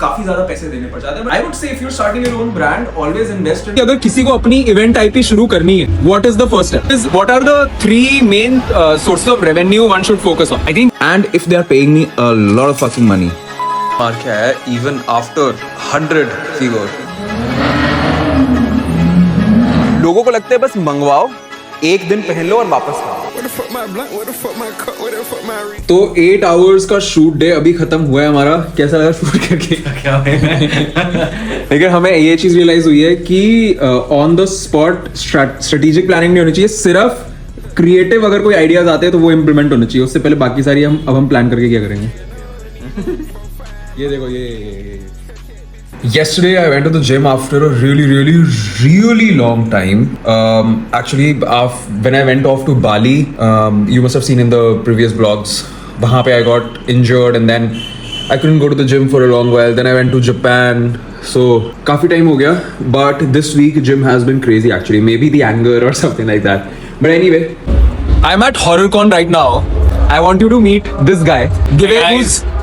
काफी ज्यादा पैसे देने पड़ जाते हैं। I would say if you starting your own brand always invest in. अगर किसी को अपनी इवेंट आईपी शुरू करनी है, what is the first step? What are the 3 main sources of revenue one should focus on? I think And if they are paying me a lot of fucking money. मार क्या है even after 100 figure। लोगों को लगता है बस मंगवाओ, एक दिन पहन लो और वापस खाओ। तो 8 आवर्स का शूट डे अभी खत्म हुआ है हमारा। कैसा लगा शूट करके? क्या लेकिन हमें ये चीज रियलाइज हुई है कि on the spot strategic planning नहीं होनी चाहिए, सिर्फ क्रिएटिव अगर कोई आइडियाज आते हैं तो वो इम्प्लीमेंट होना चाहिए, उससे पहले बाकी सारी हम प्लान करके क्या करेंगे। ये देखो ये Yesterday I went to the gym after a really long time. Actually, when I went off to Bali, you must have seen in the previous vlogs. वहाँ पे I got injured and then I couldn't go to the gym for a long while. Then I went to Japan. So काफी time हो गया. But this week gym has been crazy actually. Maybe the anger or something like that. But anyway, I'm at HorrorCon right now. I want you to meet this guy,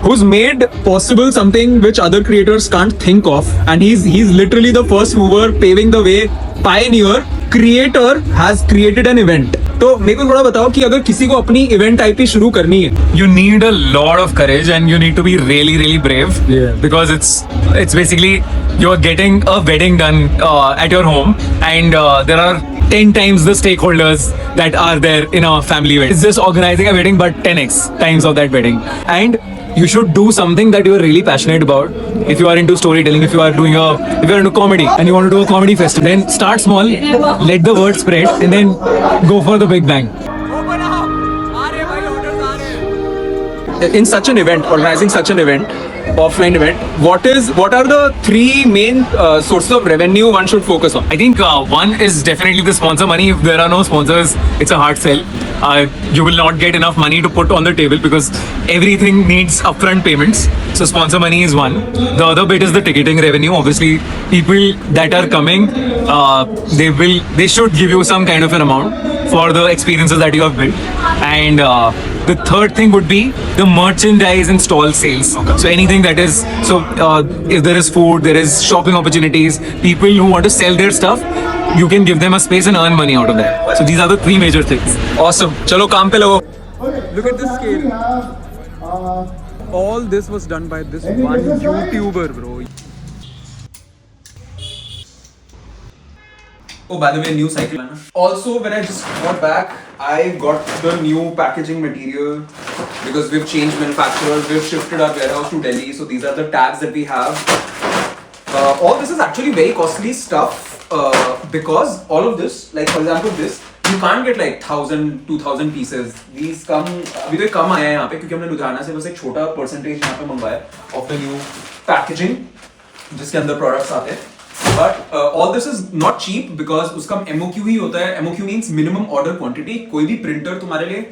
who's made possible something which other creators can't think of, and he's literally the first mover, paving the way, pioneer, creator, has created an event. तो मेरे को थोड़ा बताओ कि अगर किसी को अपनी इवेंट आईपी शुरू करनी है, you need a lot of courage and you need to be really brave. Yeah. Because it's basically you're getting a wedding done at your home, and there are 10 times the stakeholders that are there in a family wedding. It's just organizing a wedding but 10x times of that wedding, and you should do something that you are really passionate about. If you are into storytelling, if you are into comedy and you want to do a comedy festival, then start small, let the word spread, and then go for the big bang. in such an event, organizing such an event, offline event, what are the 3 main sources of revenue one should focus on? I think one is definitely the sponsor money. If there are no sponsors, it's a hard sell. You will not get enough money to put on the table because everything needs upfront payments. So sponsor money is one. The other bit is the ticketing revenue. Obviously, people that are coming, they should give you some kind of an amount for the experiences that you have built. And the third thing would be the merchandise and stall sales. So anything that is, if there is food, there is shopping opportunities, people who want to sell their stuff, you can give them a space and earn money out of that. So these are the 3 major things. Awesome. चलो काम पे लगो. Look at this scale. All this was done by this one YouTuber, bro. Oh, by the way, new cycle. Also, when I just got back, I got the new packaging material because we've changed manufacturers, we've shifted our warehouse to Delhi. So these are the tags that we have. All this is actually very costly stuff because all of this, like for example this, you can't get like 1,000, 2,000 pieces. These come, अभी तो कम आया है यहाँ पे क्योंकि हमने लुधियाना से बस एक छोटा percentage यहाँ पे मंगवाया of the new packaging जिसके अंदर products आते हैं. But all this is not cheap because उसका MOQ ही होता है. MOQ means minimum order quantity. कोई भी printer तुम्हारे लिए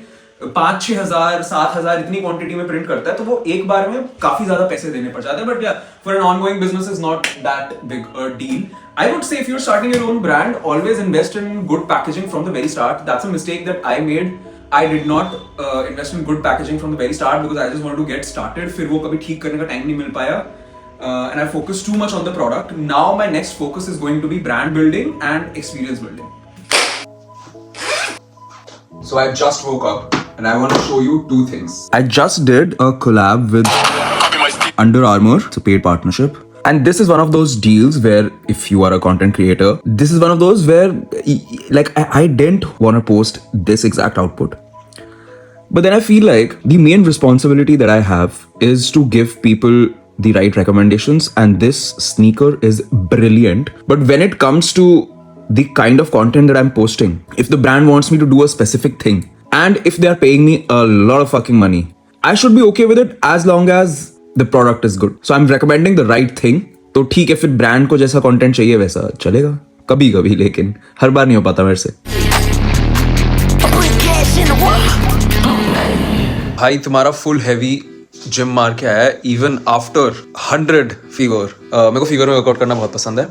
5-6 हजार 7 हजार इतनी क्वांटिटी में प्रिंट करता है तो वो एक बार में काफी ज्यादा पैसे देने पड़ जाते हैं. But yeah, for an ongoing business is not that big a deal. I would say if you're starting your own brand, always invest in good packaging from the very start. That's a mistake that I made. I did not invest in good packaging from the very start because I just wanted to get started. फिर वो कभी ठीक करने का time नहीं मिल पाया. And I focused too much on the product. Now my next focus is going to be brand building and experience building. So I just woke up and I want to show you 2 things. I just did a collab with Under Armour. It's a paid partnership. And this is one of those deals where if you are a content creator, this is one of those where like I didn't want to post this exact output. But then I feel like the main responsibility that I have is to give people the right recommendations, and this sneaker is brilliant. But when it comes to the kind of content that I'm posting, if the brand wants me to do a specific thing and if they are paying me a lot of fucking money, I should be okay with it as long as the product is good. So I'm recommending the right thing. तो ठीक है, फिर brand को जैसा content चाहिए वैसा चलेगा कभी कभी, लेकिन हर बार नहीं हो पाता मेरे से. भाई तुम्हारा फुल हैवी जिम मार के आया है इवन आफ्टर 100 फीवर. मेरे को फीवर में वर्कआउट करना बहुत पसंद है.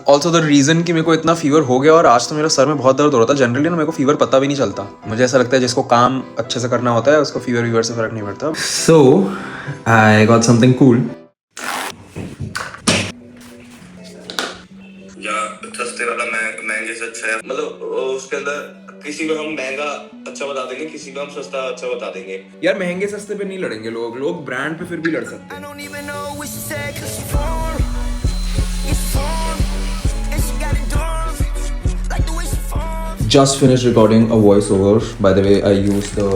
ऑल्सो द रीजन कि मेरे को इतना फीवर हो गया और आज तो मेरा सर में बहुत दर्द हो रहा था. जनरली ना मेरे को फीवर पता भी नहीं चलता. मुझे ऐसा लगता है जिसको काम अच्छे से करना होता है उसको फीवर से फर्क नहीं पड़ता. So I got something cool. सस्ते वाला महंगे से अच्छा है, मतलब उसके अंदर किसी में हम महंगा अच्छा बता देंगे, किसी में हम सस्ता अच्छा बता देंगे। यार महंगे सस्ते पे नहीं लड़ेंगे लोग ब्रांड पे फिर भी लड़ सकते हैं। Just finished recording a voiceover. By the way, I used the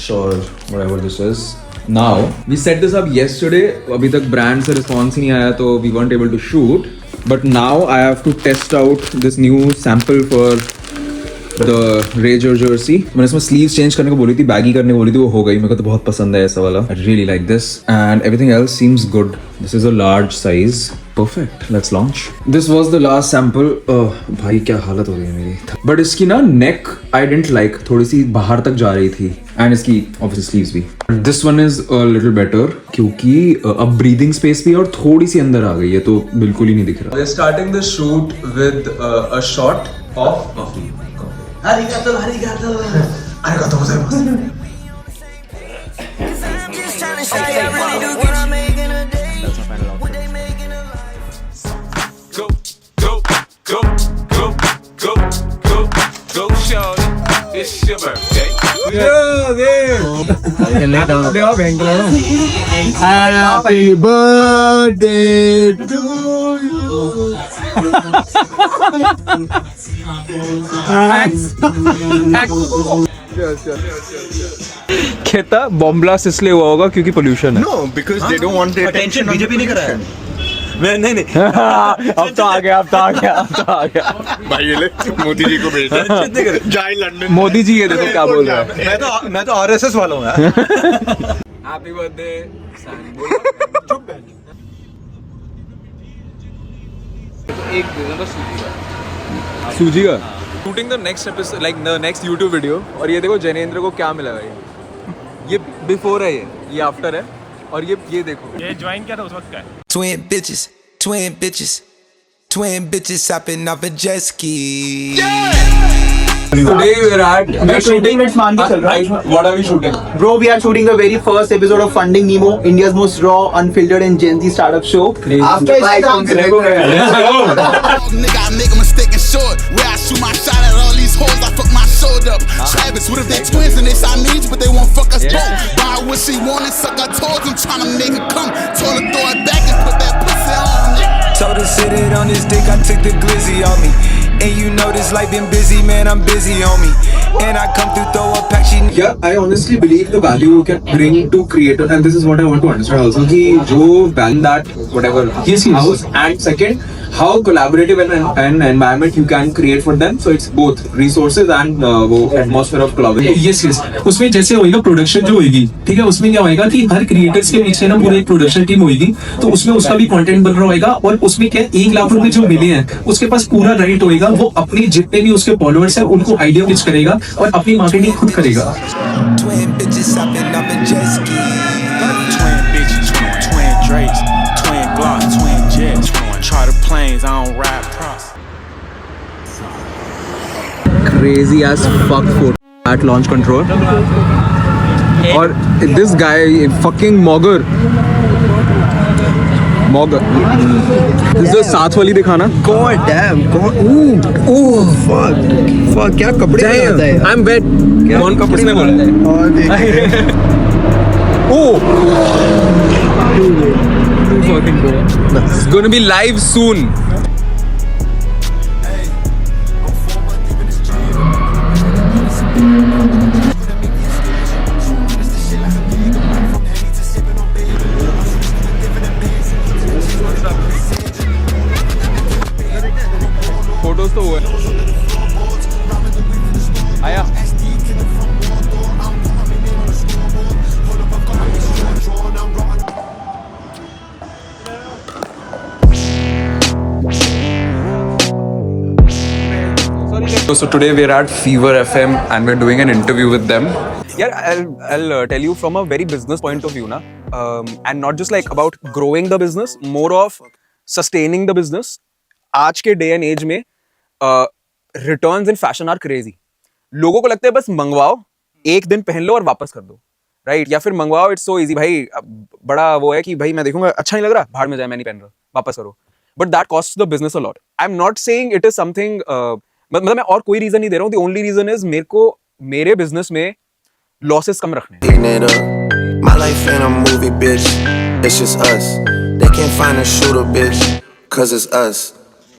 Shure, whatever this is. Now, we set this up yesterday. अभी तक brand से response ही नहीं आया तो we weren't able to shoot. But now I have to test out this new sample for the Rager jersey. मैंने इसमें sleeves change करने को बोली थी, baggy करने को बोली थी, वो हो गई। मेरे को तो बहुत पसंद है ऐसा वाला. I really like this and everything else seems good. This is a large size. Perfect. Let's launch. This was the last sample. भाई क्या हालत हो गई है मेरी. But इसकी ना neck I didn't like. थोड़ी सी बाहर तक जा रही थी. And इसकी obviously sleeves भी. This one is a little better क्योंकि अब breathing space भी और थोड़ी सी अंदर आ गई है तो बिल्कुल ही नहीं दिख रहा. We're starting the shoot with a shot of coffee. Arigato gozaimasu. Go, shorty. It's your birthday. Happy birthday to you. कहता बॉम्ब ब्लास्ट इसलिए हुआ होगा क्योंकि पोल्यूशन है। No, because they don't want the attention. BJP नहीं करा है। मैं नहीं अब तो आ गया भाई ये ले मोदी जी को भेज जाए लंदन। मोदी जी ये देखो क्या बोल रहा है। मैं तो आरएसएस वाला हूँ यार। हैप्पी बर्थडे चुप एक सूजी का shooting the next episode like the next YouTube video. और ये देखो जैनेंद्र को क्या मिला भाई, ये बिफोर है, ये आफ्टर है और ये देखो ये ज्वाइन किया था उस वक्त का है। Twin bitches hopping off a jet ski. Today we're shooting. मान के चल रहा है. What are we shooting? Bro, we are shooting the very first episode of Funding Nemo, India's most raw, unfiltered and Gen Z startup show. After Nigga, I make a mistake and short. Where I shoot my shot at all these hoes, I fuck my shoulder up. Travis, what if they twins and they Siamese, but they won't fuck us both? Buy what she want and suck our toes. I'm tryna make her come. Told her throw it back and put that pussy on. Told her sit it on this dick, I took the glizzy on me. And you know this life been busy, man, I'm busy on me. And I come through, throw a pack, she Yeah, I honestly believe the value you can bring to creator, and this is what I want to understand also. कि जो value that whatever house, and second, how collaborative an environment you can create for them. So it's both resources and वो atmosphere of collaboration. Yes उसमें जैसे होएगा production जो होएगी, ठीक है, उसमें क्या होएगा कि हर क्रिएटर्स के पीछे ना पूरी एक प्रोडक्शन टीम होएगी, तो उसमें उसका भी कंटेंट बन रहा होएगा और उसमें क्या 1 लाख रुपए जो मिले हैं उसके पास पूरा राइट होएगा, वो अपनी जितने भी उसके फॉलोअर्स हैं उनको आइडिया पिच करेगा और अपनी मार्केटिंग खुद करेगा। twin bitches hopping off a jet ski. Twin bitches, twin Drakes, twin Glock, twin jets, charter planes, I don't ride props. Crazy as fuck photo at launch control. और this guy fucking Mogger. This is the साथ वाली दिखाना. God damn, fuck, क्या कपड़े पहनता है. I'm wet. कौन कपड़े में बोलता है? It's gonna be live soon. Photos तो हुए आया। So today we're at Fever FM and we're doing an interview with them. Yeah, I'll tell you from a very business point of view, na, and not just like about growing the business, more of sustaining the business. आज के day and age में returns in fashion are crazy. लोगों को लगता है बस मंगवाओ, एक दिन पहन लो और वापस कर दो, राइट? या फिर मंगवाओ, इट्स सो इजी भाई, बड़ा वो है कि भाई मैं देखूंगा अच्छा नहीं लग रहा, भाड़ में जाए, मैं नहीं पहन रहा, वापस करो. but that costs the business a lot. I'm not saying it is something मतलब मैं और कोई रीजन नहीं दे रहा हूँ. The only reason is मेरे को मेरे बिजनेस में लॉसेस कम रखने हैं. Eating it up. My life ain't a movie, bitch. It's just us. They can't find a shooter, bitch. 'Cause it's us.